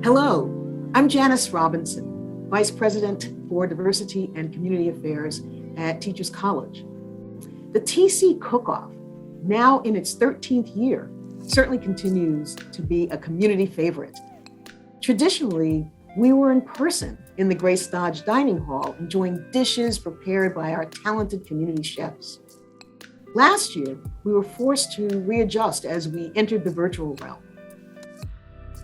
Hello, I'm Janice Robinson, Vice President for Diversity and Community Affairs at Teachers College. The TC Cook-Off, now in its 13th year, certainly continues to be a community favorite. Traditionally, we were in person in the Grace Dodge Dining Hall, enjoying dishes prepared by our talented community chefs. Last year, we were forced to readjust as we entered the virtual realm.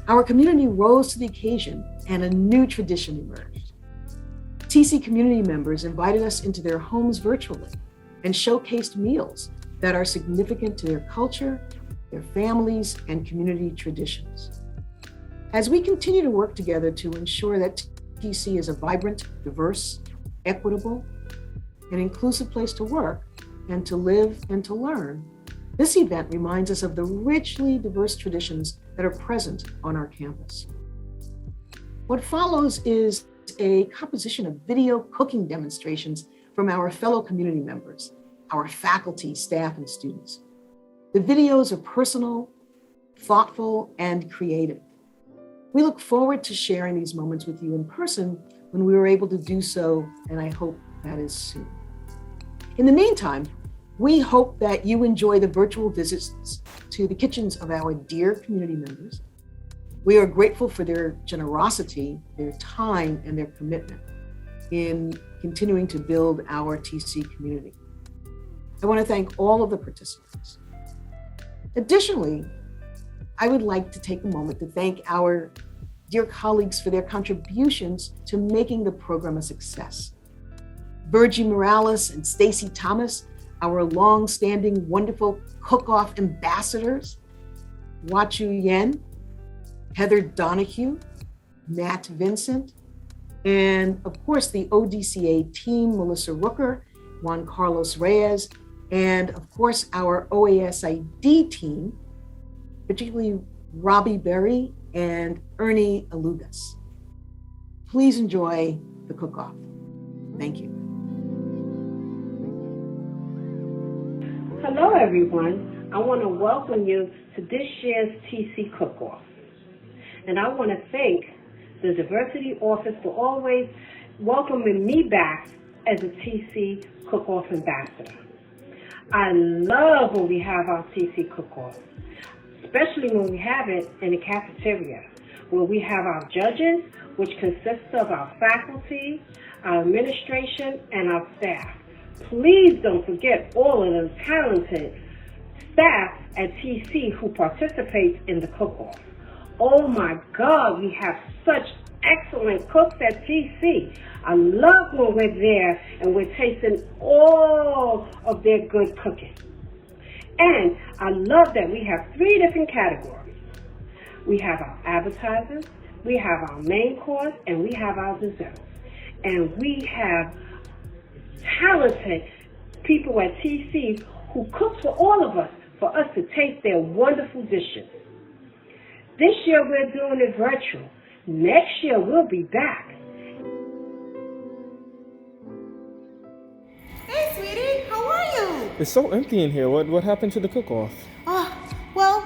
Our community rose to the occasion and a new tradition emerged. TC community members invited us into their homes virtually and showcased meals that are significant to their culture, their families, and community traditions. As we continue to work together to ensure that TC is a vibrant, diverse, equitable, and inclusive place to work and to live and to learn, this event reminds us of the richly diverse traditions that are present on our campus. What follows is a composition of video cooking demonstrations from our fellow community members, our faculty, staff, and students. The videos are personal, thoughtful, and creative. We look forward to sharing these moments with you in person when we are able to do so, and I hope that is soon. In the meantime, we hope that you enjoy the virtual visits to the kitchens of our dear community members. We are grateful for their generosity, their time, and their commitment in continuing to build our TC community. I want to thank all of the participants. Additionally, I would like to take a moment to thank our dear colleagues for their contributions to making the program a success. Virgie Morales and Stacy Thomas, our long-standing wonderful cook-off ambassadors, Wachu Yen, Heather Donahue, Matt Vincent, and of course the ODCA team, Melissa Rooker, Juan Carlos Reyes, and of course our OASID team, particularly Robbie Berry and Ernie Alugas. Please enjoy the cook-off. Thank you. Hello, everyone. I want to welcome you to this year's TC Cook-Off. And I want to thank the Diversity Office for always welcoming me back as a TC Cook-Off ambassador. I love when we have our TC Cook-Off, especially when we have it in the cafeteria, where we have our judges, which consists of our faculty, our administration, and our staff. Please don't forget all of the talented staff at TC who participates in the cook-off. Oh my God, we have such excellent cooks at TC. I love when we're there and we're tasting all of their good cooking. And I love that we have 3 different categories. We have our appetizers, we have our main course, and we have our desserts. And we have talented people at TC who cook for all of us, for us to taste their wonderful dishes. This year we're doing it virtual. Next year we'll be back. Hey sweetie, how are you? It's so empty in here. What happened to the cook-off? Well,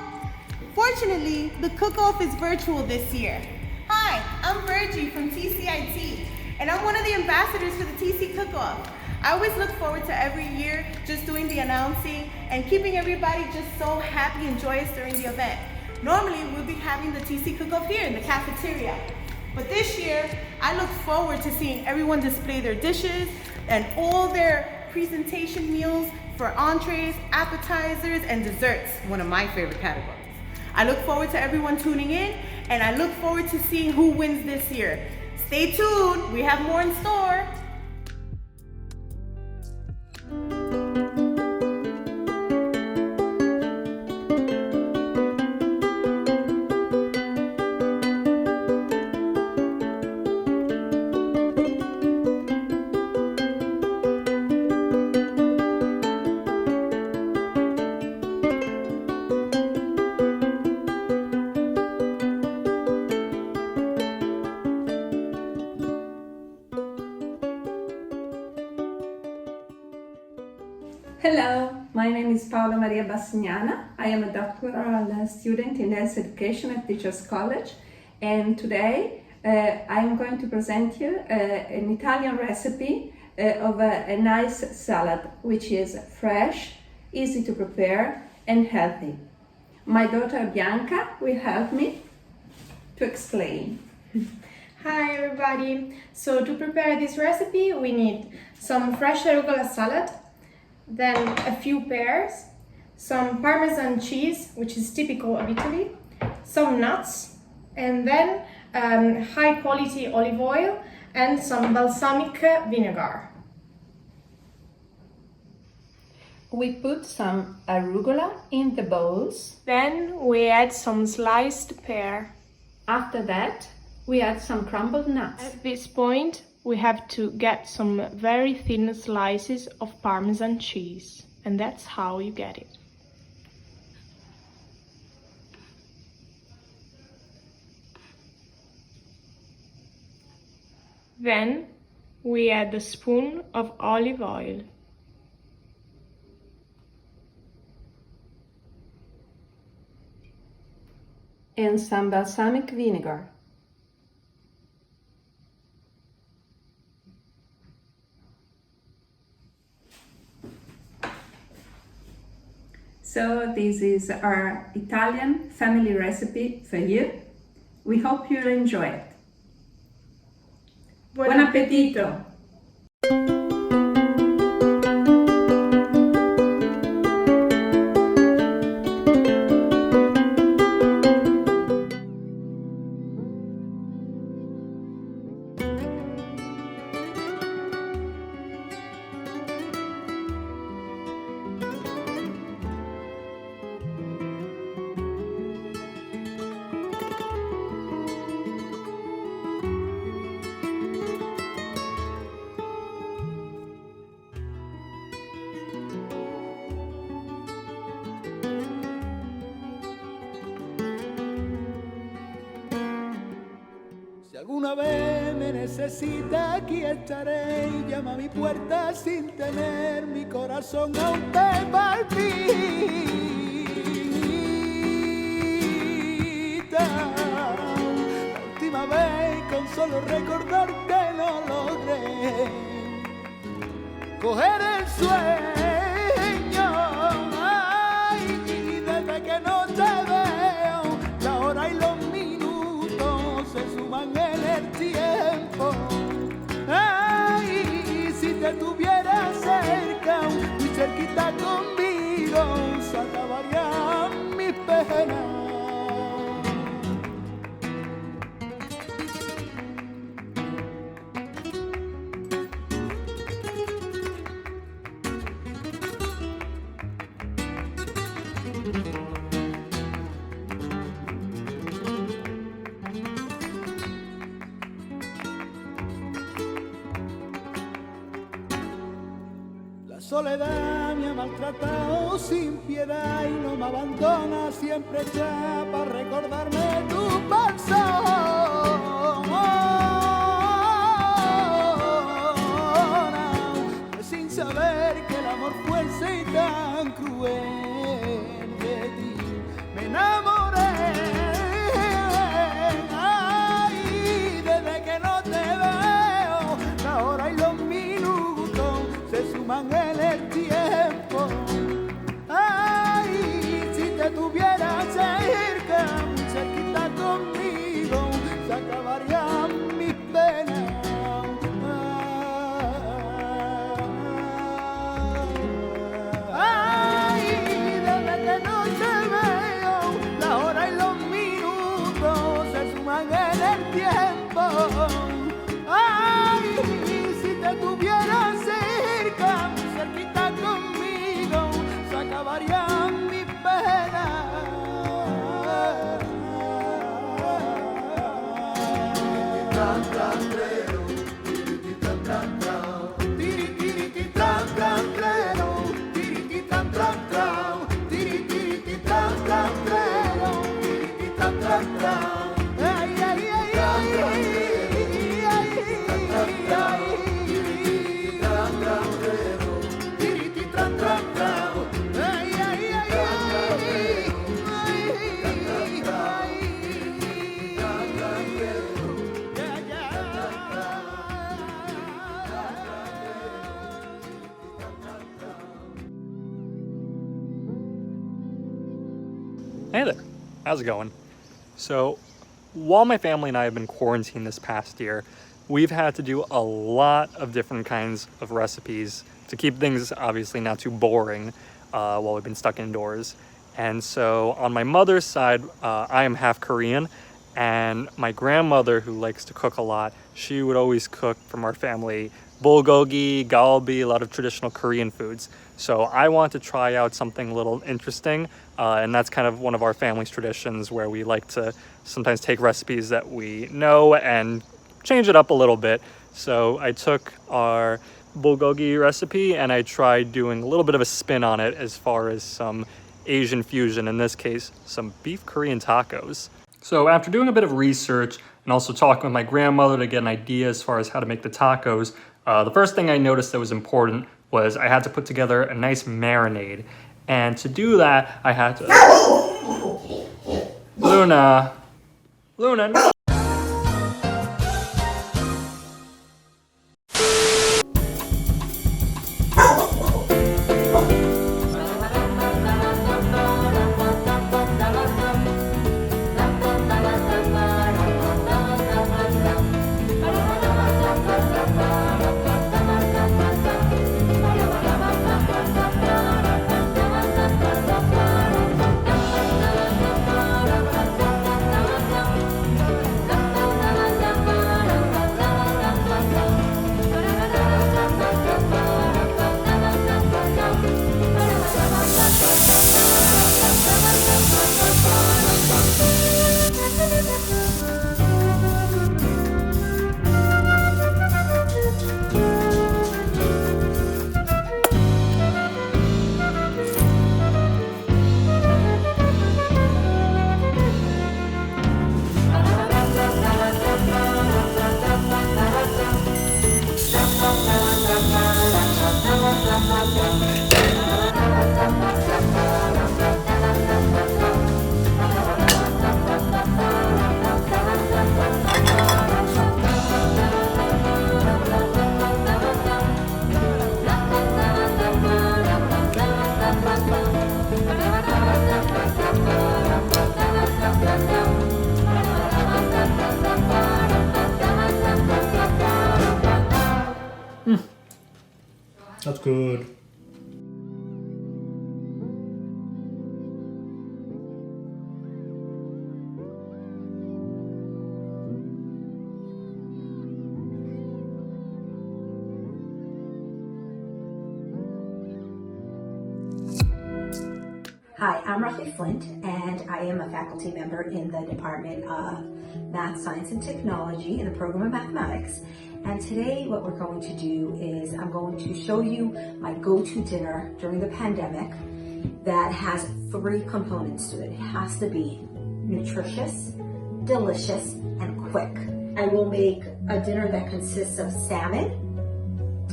fortunately, the cook-off is virtual this year. Hi, I'm Virgie from TCIT, and I'm one of the ambassadors for the TC Cook-Off. I always look forward to every year just doing the announcing and keeping everybody just so happy and joyous during the event. Normally, we'll be having the TC Cook-Off here in the cafeteria. But this year, I look forward to seeing everyone display their dishes and all their presentation meals for entrees, appetizers, and desserts, one of my favorite categories. I look forward to everyone tuning in, and I look forward to seeing who wins this year. Stay tuned, we have more in store. Hello, my name is Paula Maria Bassignana. I am a doctoral student in health education at Teachers College, and today I'm going to present you an Italian recipe of a nice salad, which is fresh, easy to prepare and healthy. My daughter Bianca will help me to explain. Hi everybody! So to prepare this recipe we need some fresh arugula salad, then a few pears, some Parmesan cheese, which is typical of Italy, some nuts, and then high quality olive oil and some balsamic vinegar. We put some arugula in the bowls. Then we add some sliced pear. After that, we add some crumbled nuts. At this point, we have to get some very thin slices of Parmesan cheese, and that's how you get it. Then we add a spoon of olive oil. And some balsamic vinegar. So this is our Italian family recipe for you. We hope you'll enjoy it. Buon appetito! Si alguna vez me necesita, aquí estaré y llama a mi puerta sin tener mi corazón aún te palpita. La última vez con solo recordarte no logré coger el sueño. Ay, y desde que no te veo, la hora y los minutos se suman en el tiempo. Ay, si te tuviera cerca, muy cerquita conmigo, se acabarían mis penas. La soledad me ha maltratado sin piedad y no me abandona, siempre está para recordarme tu persona, sin saber que el amor fuese y tan cruel de ti. Me enamoré, ay, desde que no te veo, la hora y los minutos se suman en el tiempo. Ay, si te tuviera cerca, muy cerquita conmigo, se acabarían mis penas. Ay, desde que no te veo, la hora y los minutos se suman en el tiempo. Ay, si te tuviera cerca, muy cerquita conmigo, se acabarían mis penas. Ay, ay, ay, ay, ay, ay, Hey there, how's it going? So, while my family and I have been quarantined this past year, we've had to do a lot of different kinds of recipes to keep things obviously not too boring while we've been stuck indoors. And so on my mother's side, I am half Korean, and my grandmother, who likes to cook a lot, she would always cook from our family bulgogi, galbi, a lot of traditional Korean foods. So I want to try out something a little interesting, and that's kind of one of our family's traditions where we like to sometimes take recipes that we know and change it up a little bit. So I took our bulgogi recipe and I tried doing a little bit of a spin on it as far as some Asian fusion, in this case, some beef Korean tacos. So after doing a bit of research and also talking with my grandmother to get an idea as far as how to make the tacos, the first thing I noticed that was important was I had to put together a nice marinade. And to do that, I had to... Luna, no. That's good. Hi, I'm Roughly Flint, and I am a faculty member in the Department of Math, Science, and Technology in the program of Mathematics. And today what we're going to do is I'm going to show you my go-to dinner during the pandemic that has 3 components to it. It has to be nutritious, delicious, and quick. I will make a dinner that consists of salmon,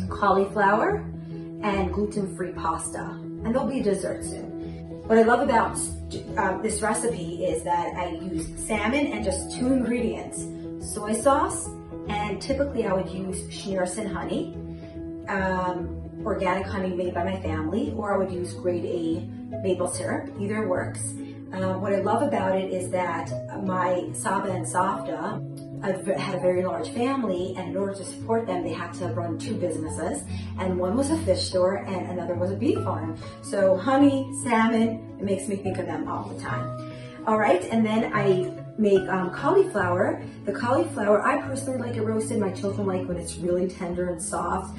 cauliflower, and gluten-free pasta. And there'll be a dessert soon. What I love about this recipe is that I use salmon and just 2 ingredients, soy sauce, and typically I would use Schneerson honey, organic honey made by my family, or I would use grade A maple syrup, either works. What I love about it is that my Saba and Savda had a very large family, and in order to support them, they had to run 2 businesses, and one was a fish store and another was a beef farm. So honey, salmon, it makes me think of them all the time. All right, and then I make cauliflower. The cauliflower, I personally like it roasted. My children like when it's really tender and soft,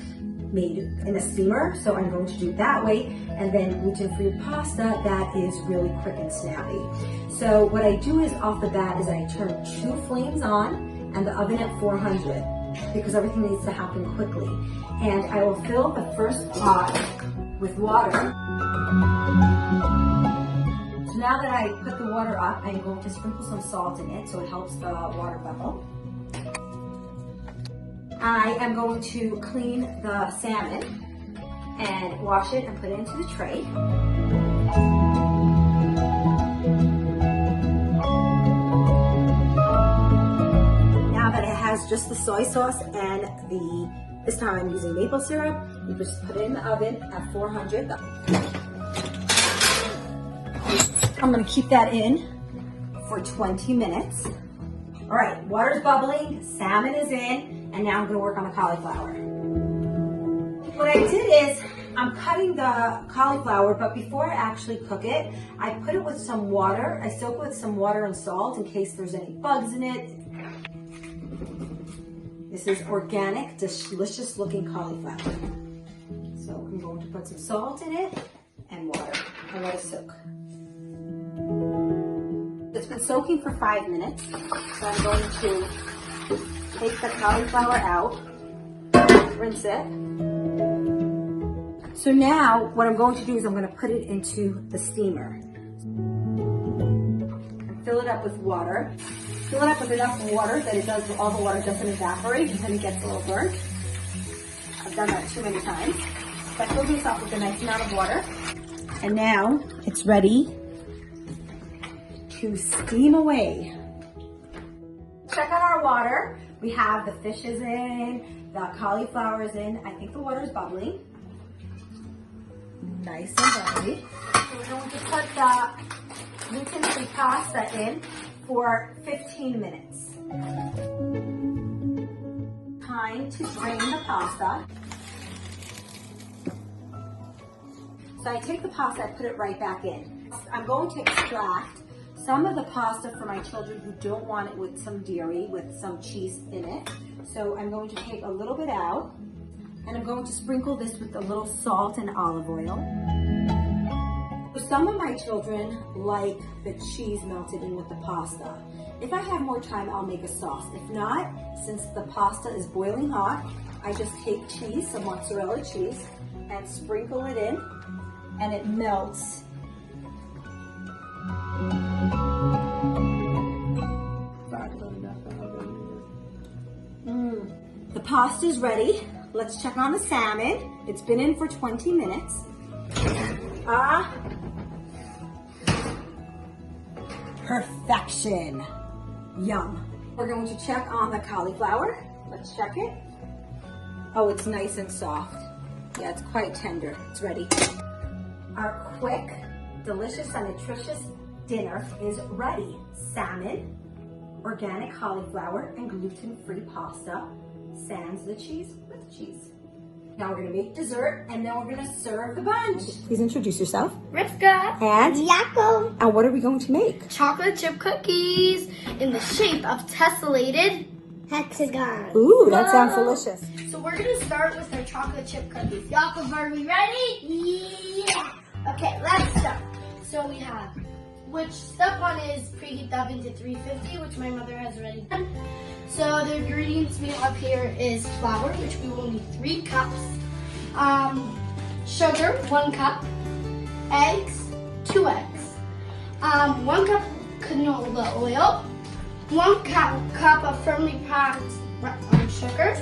made in a steamer, so I'm going to do it that way. And then gluten-free pasta, that is really quick and snappy. So what I do is off the bat is I turn 2 flames on and the oven at 400 because everything needs to happen quickly. And I will fill the first pot with water. So now that I put the water up, I'm going to sprinkle some salt in it so it helps the water bubble. I am going to clean the salmon and wash it and put it into the tray. Now that it has just the soy sauce and this time I'm using maple syrup, you just put it in the oven at 400. I'm gonna keep that in for 20 minutes. All right, water's bubbling, salmon is in, and now I'm gonna work on the cauliflower. What I did is, I'm cutting the cauliflower, but before I actually cook it, I put it with some water. I soak it with some water and salt in case there's any bugs in it. This is organic, delicious looking cauliflower. So I'm going to put some salt in it and water and let it soak. It's been soaking for 5 minutes, so I'm going to take the cauliflower out, rinse it. So now what I'm going to do is I'm going to put it into the steamer and fill it up with water. Fill it up with enough water that all the water doesn't evaporate and then it gets a little burnt. I've done that too many times. So I filled this up with a nice amount of water. And now it's ready to steam away. Check on our water. We have the fish is in, the cauliflower is in. I think the water is bubbling. Nice and bubbly. So we're going to put the gluten-free pasta in for 15 minutes. Time to drain the pasta. So I take the pasta, I put it right back in. I'm going to extract some of the pasta for my children who don't want it with some dairy, with some cheese in it. So I'm going to take a little bit out, and I'm going to sprinkle this with a little salt and olive oil. Some of my children like the cheese melted in with the pasta. If I have more time, I'll make a sauce. If not, since the pasta is boiling hot, I just take cheese, some mozzarella cheese, and sprinkle it in, and it melts. The pasta is ready. Let's check on the salmon. It's been in for 20 minutes. Perfection. Yum. We're going to check on the cauliflower. Let's check it. Oh, it's nice and soft. Yeah, it's quite tender. It's ready. Our quick, delicious, and nutritious dinner is ready. Salmon, organic cauliflower, and gluten-free pasta, sans the cheese with cheese. Now we're gonna make dessert, and then we're gonna serve the bunch. Please introduce yourself. Rivka. And Yaakov. And what are we going to make? Chocolate chip cookies in the shape of tessellated hexagons. Ooh, that sounds delicious. So we're gonna start with our chocolate chip cookies. Yaakov, are we ready? Yeah. Okay, let's start. So we have, which step one is preheat the oven to 350, which my mother has already done. So the ingredients we have here is flour, which we will need 3 cups, sugar, 1 cup, eggs, 2 eggs, 1 cup canola oil, 1 cup of firmly packed sugar,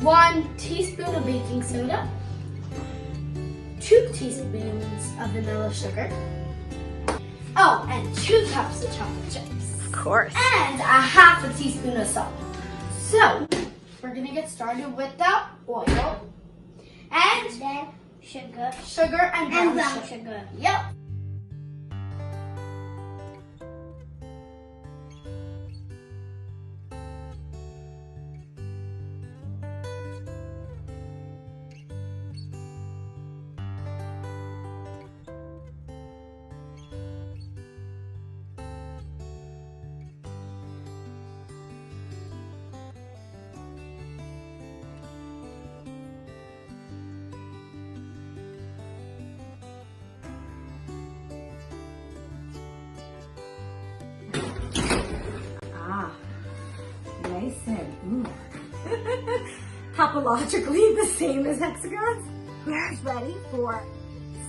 1 teaspoon of baking soda, 2 teaspoons of vanilla sugar, oh, and 2 cups of chocolate chips. Of course. And a half a teaspoon of salt. So, we're gonna get started with the oil. And then sugar and brown sugar. Yep. Nice and topologically the same as hexagons. Who's ready for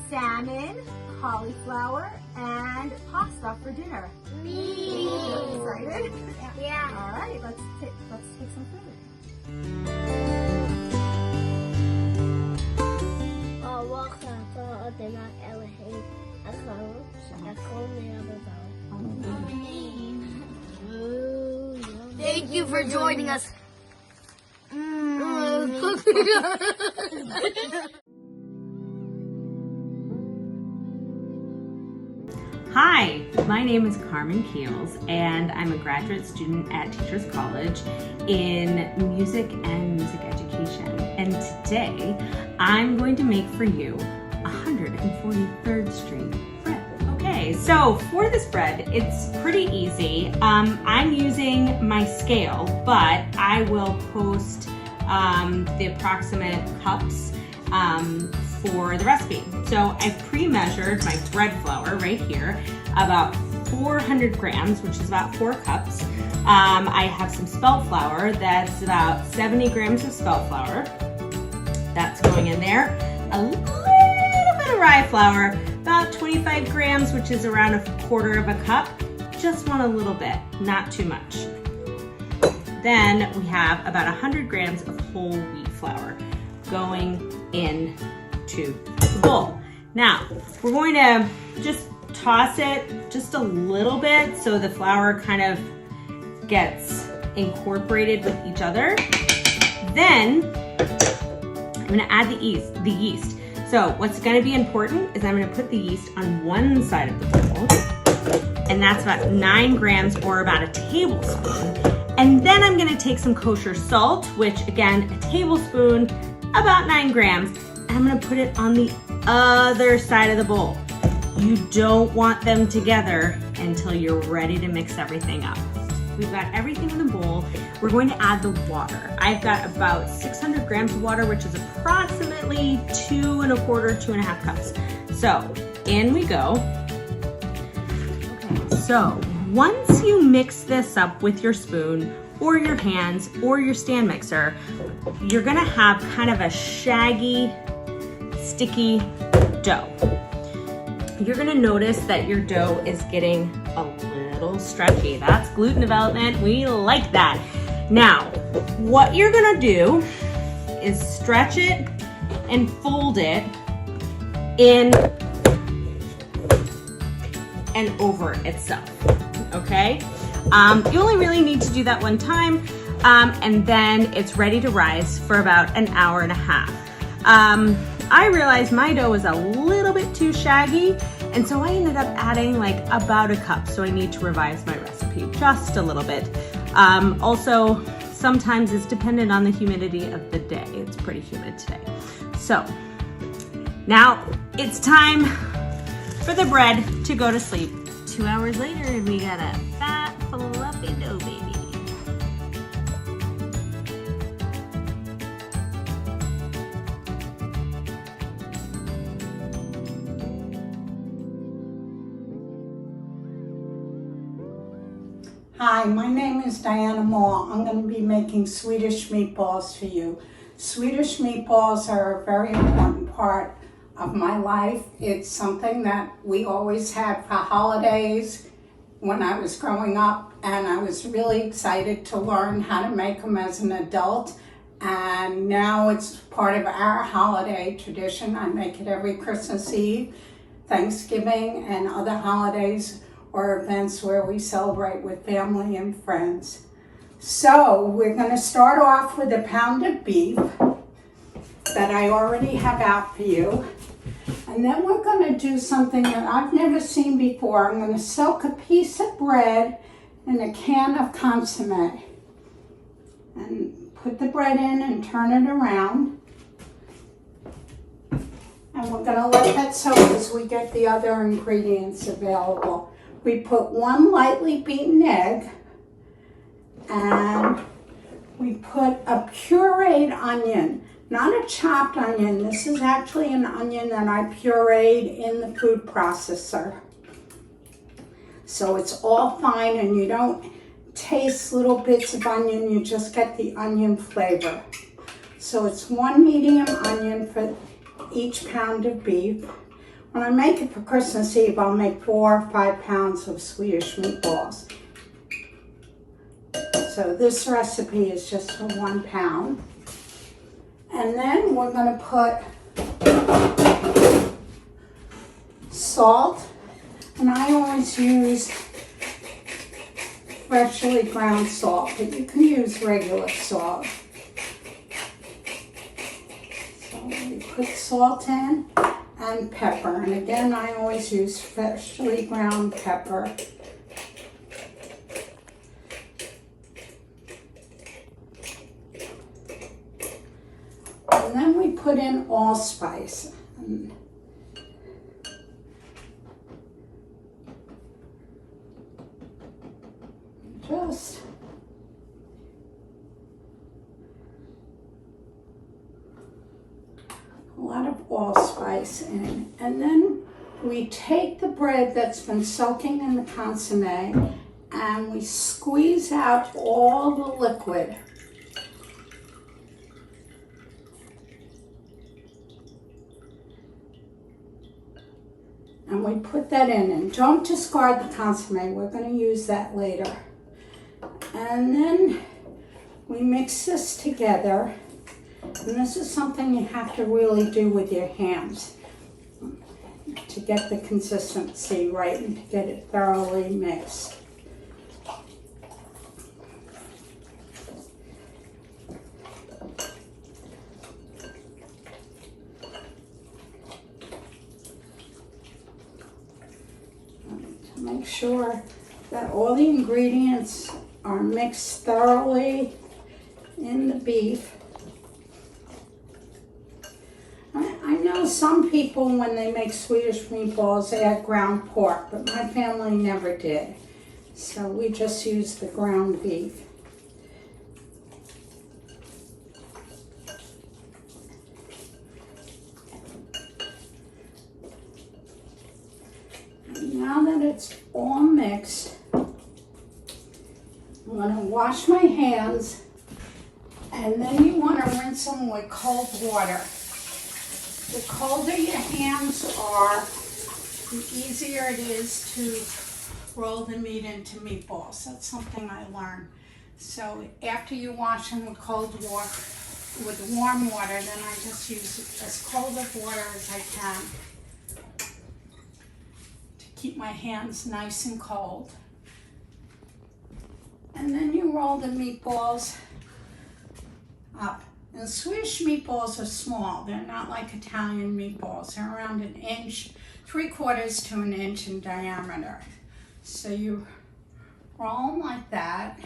salmon, cauliflower, and pasta for dinner? Me. Excited? Yeah. All right, let's take some food. Thank you for joining us. Hi, my name is Carmen Keels, and I'm a graduate student at Teachers College in music and music education. And today, I'm going to make for you 143rd Street bread. Okay, so for this bread, it's pretty easy. I'm using my scale, but I will post the approximate cups for the recipe. So I've pre-measured my bread flour right here, about 400 grams, which is about 4 cups. I have some spelt flour, that's about 70 grams of spelt flour. That's going in there. A little bit of rye flour, about 25 grams, which is around 1/4 of a cup. Just want a little bit, not too much. Then we have about 100 grams of whole wheat flour going into the bowl. Now, we're going to just toss it just a little bit so the flour kind of gets incorporated with each other. Then I'm going to add the yeast. So what's going to be important is I'm going to put the yeast on one side of the bowl, and that's about 9 grams or about a tablespoon. And then I'm going to take some kosher salt, which again, a tablespoon, about 9 grams, and I'm going to put it on the other side of the bowl. You don't want them together until you're ready to mix everything up. We've got everything in the bowl. We're going to add the water. I've got about 600 grams of water, which is approximately 2 1/4 cups. So in we go. Okay, so once you mix this up with your spoon or your hands or your stand mixer, you're gonna have kind of a shaggy, sticky dough. You're gonna notice that your dough is getting a little stretchy. That's gluten development, we like that. Now, what you're gonna do is stretch it and fold it in and over itself, okay? You only really need to do that one time, and then it's ready to rise for about an hour and a half. I realized my dough was a little bit too shaggy, and so I ended up adding like about a cup, so I need to revise my recipe just a little bit. Also, sometimes it's dependent on the humidity of the day. It's pretty humid today. So, now it's time for the bread to go to sleep. 2 hours later, and we got a fat, fluffy dough baby. Hi, my name is Diana Moore. I'm going to be making Swedish meatballs for you. Swedish meatballs are a very important part of my life. It's something that we always had for holidays when I was growing up, and I was really excited to learn how to make them as an adult. And now it's part of our holiday tradition. I make it every Christmas Eve, Thanksgiving, and other holidays or events where we celebrate with family and friends. So we're going to start off with a pound of beef that I already have out for you. And then we're going to do something that I've never seen before. I'm going to soak a piece of bread in a can of consomme. And put the bread in and turn it around. And we're going to let that soak as we get the other ingredients available. We put 1 lightly beaten egg, and we put a pureed onion, not a chopped onion. This is actually an onion that I pureed in the food processor. So it's all fine, and you don't taste little bits of onion, you just get the onion flavor. So it's 1 medium onion for each pound of beef. When I make it for Christmas Eve, I'll make 4 or 5 pounds of Swedish meatballs. So this recipe is just for 1 pound. And then we're going to put salt, and I always use freshly ground salt, but you can use regular salt. So we put salt in, and pepper. And again, I always use freshly ground pepper. And then we put in allspice. Just a lot of allspice in. And then we take the bread that's been soaking in the consommé and we squeeze out all the liquid. And we put that in, and don't discard the consommé. We're going to use that later. And then we mix this together. And this is something you have to really do with your hands to get the consistency right and to get it thoroughly mixed. To make sure that all the ingredients are mixed thoroughly in the beef. I know some people, when they make Swedish meatballs, they add ground pork, but my family never did. So we just use the ground beef. Now that it's all mixed, I'm going to wash my hands, and then you want to rinse them with cold water. The colder your hands are, the easier it is to roll the meat into meatballs. That's something I learned. So after you wash them with cold water, with warm water, then I just use as cold of water as I can to keep my hands nice and cold. And then you roll the meatballs up. And Swedish meatballs are small. They're not like Italian meatballs. They're around 1 inch, 3/4 to 1 inch in diameter. So you roll them like that.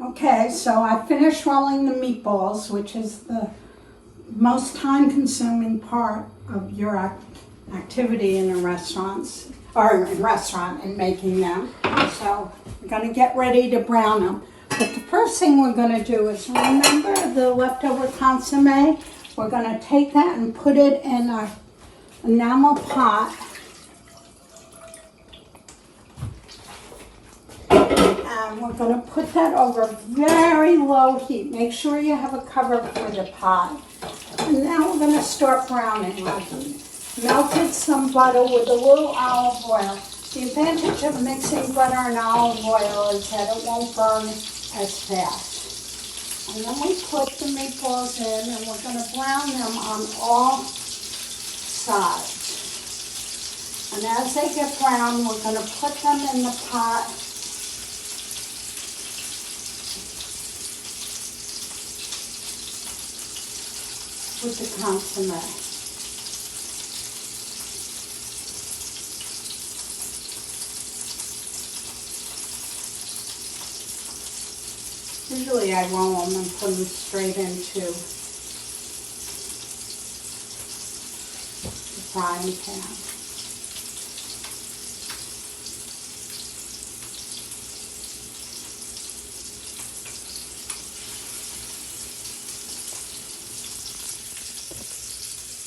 Okay, so I finished rolling the meatballs, which is the most time-consuming part of your activity in a restaurant and making them. So we're going to get ready to brown them. But the first thing we're going to do is, remember the leftover consommé? We're going to take that and put it in a enamel pot. And we're going to put that over very low heat. Make sure you have a cover for the pot. And now we're going to start browning. Melted some butter with a little olive oil. The advantage of mixing butter and olive oil is that it won't burn as fast. And then we put the meatballs in, and we're going to brown them on all sides. And as they get brown, we're going to put them in the pot. With the consommé. Usually I roll them and put them straight into the frying pan.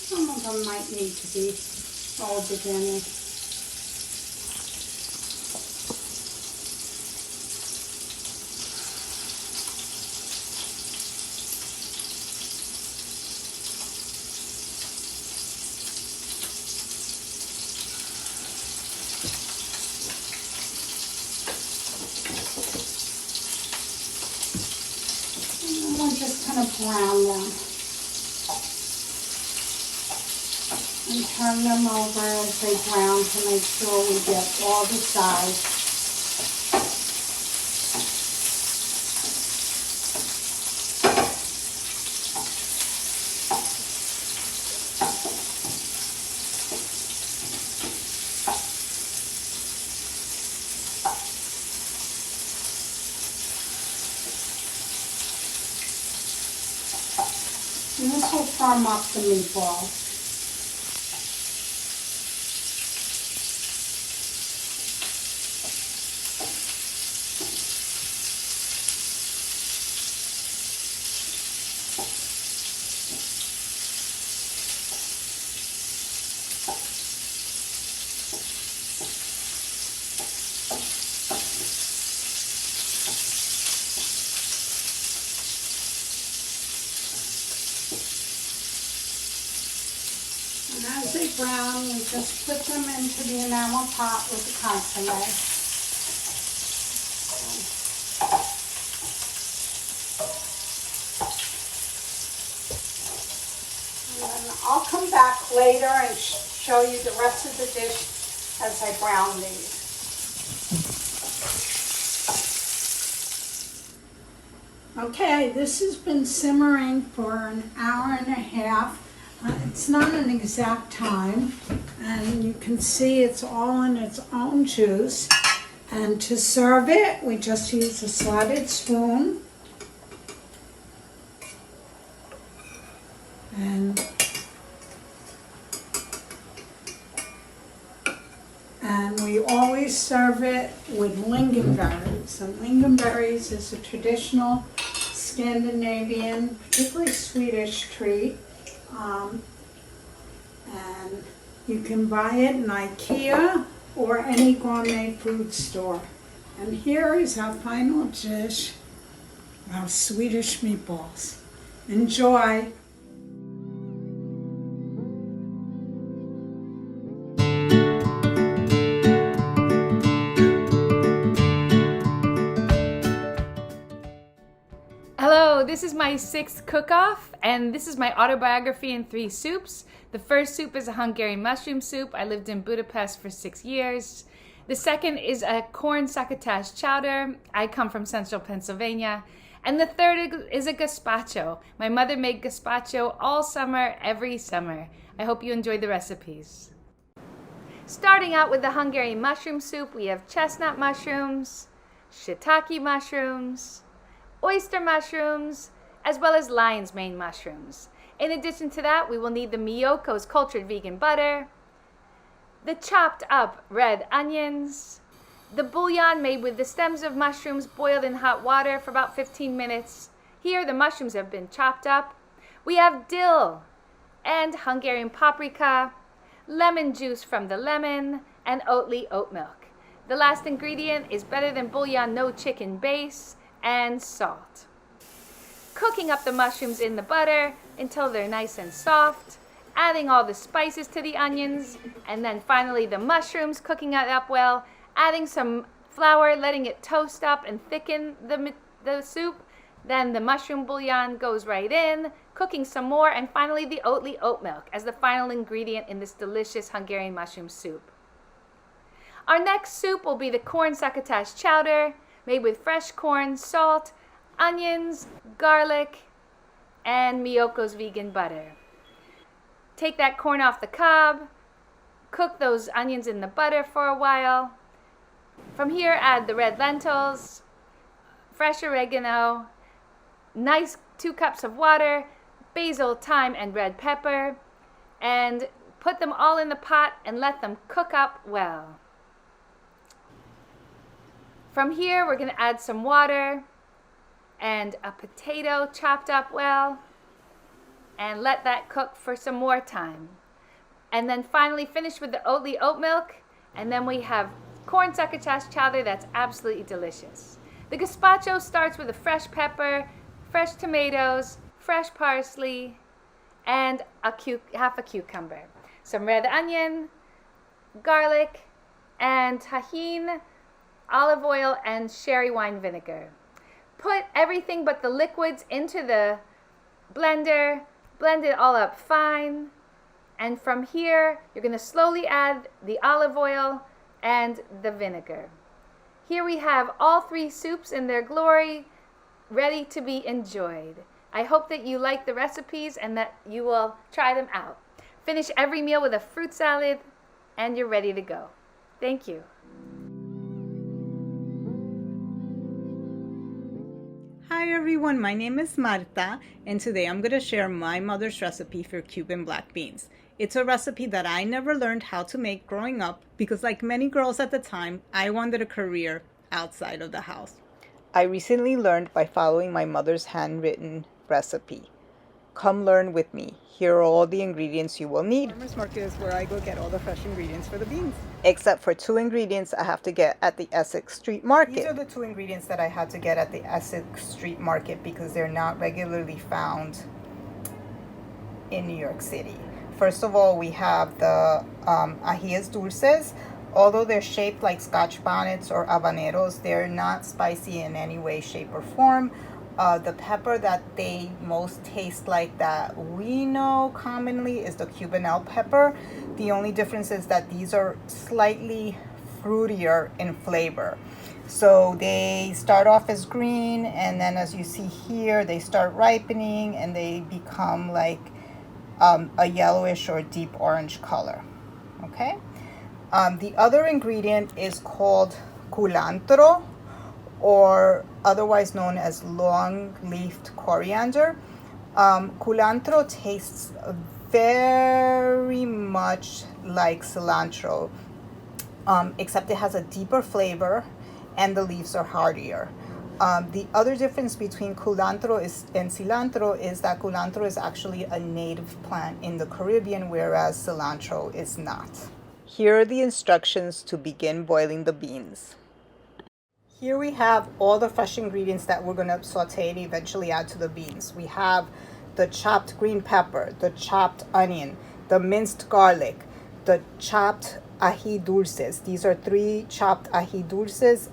Some of them might need to be rolled again. And we're just going to brown them. And turn them over as they brown to make sure we get all the sides. And this will firm up the meatballs. And as they brown, we just put them into the enamel pot with the consommé. And then I'll come back later and show you the rest of the dish as I brown these. Okay, this has been simmering for an hour and a half. It's not an exact time, and you can see it's all in its own juice. And to serve it, we just use a slotted spoon. And we always serve it with lingonberries. And lingonberries is a traditional Scandinavian, particularly Swedish treat. And you can buy it in IKEA or any gourmet food store. And here is our final dish, our Swedish meatballs. Enjoy! Hello, this is my 6th cook-off, and this is my autobiography in 3 soups. The first soup is a Hungarian mushroom soup. I lived in Budapest for 6 years. The second is a corn succotash chowder. I come from central Pennsylvania. And the third is a gazpacho. My mother made gazpacho all summer, every summer. I hope you enjoy the recipes. Starting out with the Hungarian mushroom soup, we have chestnut mushrooms, shiitake mushrooms, oyster mushrooms, as well as lion's mane mushrooms. In addition to that, we will need the Miyoko's cultured vegan butter, the chopped up red onions, the bouillon made with the stems of mushrooms boiled in hot water for about 15 minutes. Here the mushrooms have been chopped up. We have dill and Hungarian paprika, lemon juice from the lemon, and Oatly oat milk. The last ingredient is better than bouillon, no chicken base, and salt. Cooking up the mushrooms in the butter until they're nice and soft, adding all the spices to the onions, and then finally the mushrooms, cooking it up well, adding some flour, letting it toast up and thicken the soup. Then the mushroom bouillon goes right in, cooking some more, and finally the Oatly oat milk as the final ingredient in this delicious Hungarian mushroom soup. Our next soup will be the corn succotash chowder, made with fresh corn, salt, onions, garlic, and Miyoko's vegan butter. Take that corn off the cob, cook those onions in the butter for a while. From here, add the red lentils, fresh oregano, nice 2 cups of water, basil, thyme, and red pepper, and put them all in the pot and let them cook up well. From here, we're going to add some water and a potato chopped up well, and let that cook for some more time. And then finally finish with the Oatly oat milk, and then we have corn succotash chowder that's absolutely delicious. The gazpacho starts with a fresh pepper, fresh tomatoes, fresh parsley, and half a cucumber, some red onion, garlic, and tahini, olive oil, and sherry wine vinegar. Put everything but the liquids into the blender, blend it all up fine, and from here you're going to slowly add the olive oil and the vinegar. Here we have all 3 soups in their glory, ready to be enjoyed. I hope that you like the recipes and that you will try them out. Finish every meal with a fruit salad and you're ready to go. Thank you. Hi Hi everyone, my name is Marta, and today I'm going to share my mother's recipe for Cuban black beans. It's a recipe that I never learned how to make growing up because, like many girls at the time, I wanted a career outside of the house. I recently learned by following my mother's handwritten recipe. Come learn with me. Here are all the ingredients you will need. Farmer's Market is where I go get all the fresh ingredients for the beans. Except for 2 ingredients I have to get at the Essex Street Market. These are the 2 ingredients that I had to get at the Essex Street Market because they're not regularly found in New York City. First of all, we have the ajíes dulces. Although they're shaped like Scotch bonnets or habaneros, they're not spicy in any way, shape, or form. The pepper that they most taste like that we know commonly is the Cubanelle pepper. The only difference is that these are slightly fruitier in flavor. So they start off as green, and then as you see here, they start ripening and they become like a yellowish or deep orange color. Okay. The other ingredient is called culantro, or otherwise known as long-leafed coriander. Culantro tastes very much like cilantro, except it has a deeper flavor and the leaves are hardier. The other difference between culantro and cilantro is that culantro is actually a native plant in the Caribbean, whereas cilantro is not. Here are the instructions to begin boiling the beans. Here we have all the fresh ingredients that we're going to saute and eventually add to the beans. We have the chopped green pepper, the chopped onion, the minced garlic, the chopped ají dulces. These are 3 chopped ají dulces.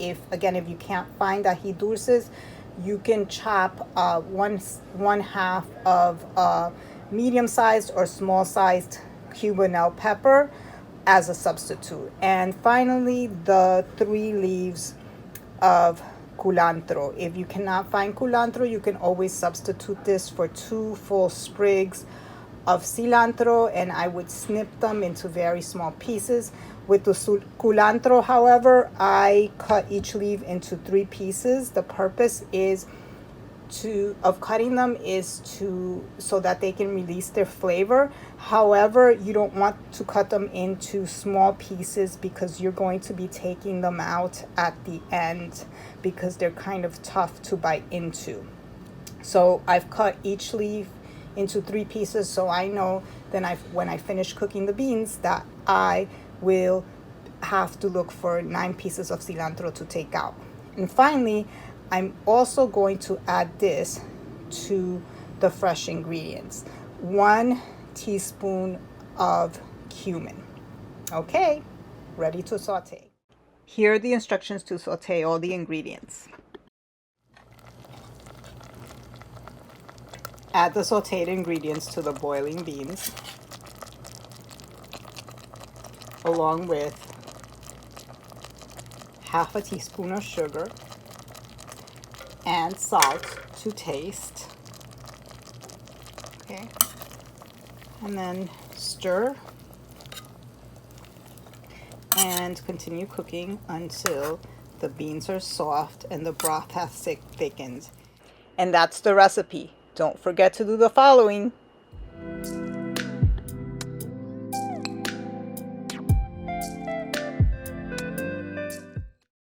If you can't find ají dulces, you can chop one half of medium-sized or small-sized Cubanelle pepper as a substitute. And finally, the 3 leaves of culantro. If you cannot find culantro, you can always substitute this for 2 full sprigs of cilantro, and I would snip them into very small pieces. With the culantro, however, I cut each leaf into 3 pieces. The purpose of cutting them is so that they can release their flavor. However, you don't want to cut them into small pieces because you're going to be taking them out at the end because they're kind of tough to bite into. So I've cut each leaf into 3 pieces, so I know then when I finish cooking the beans that I will have to look for 9 pieces of cilantro to take out. And finally, I'm also going to add this to the fresh ingredients. 1 teaspoon of cumin. Okay, ready to saute. Here are the instructions to saute all the ingredients. Add the sauteed ingredients to the boiling beans, along with half a teaspoon of sugar and salt to taste. Okay, and then stir and continue cooking until the beans are soft and the broth has thickened. And that's the recipe. Don't forget to do the following.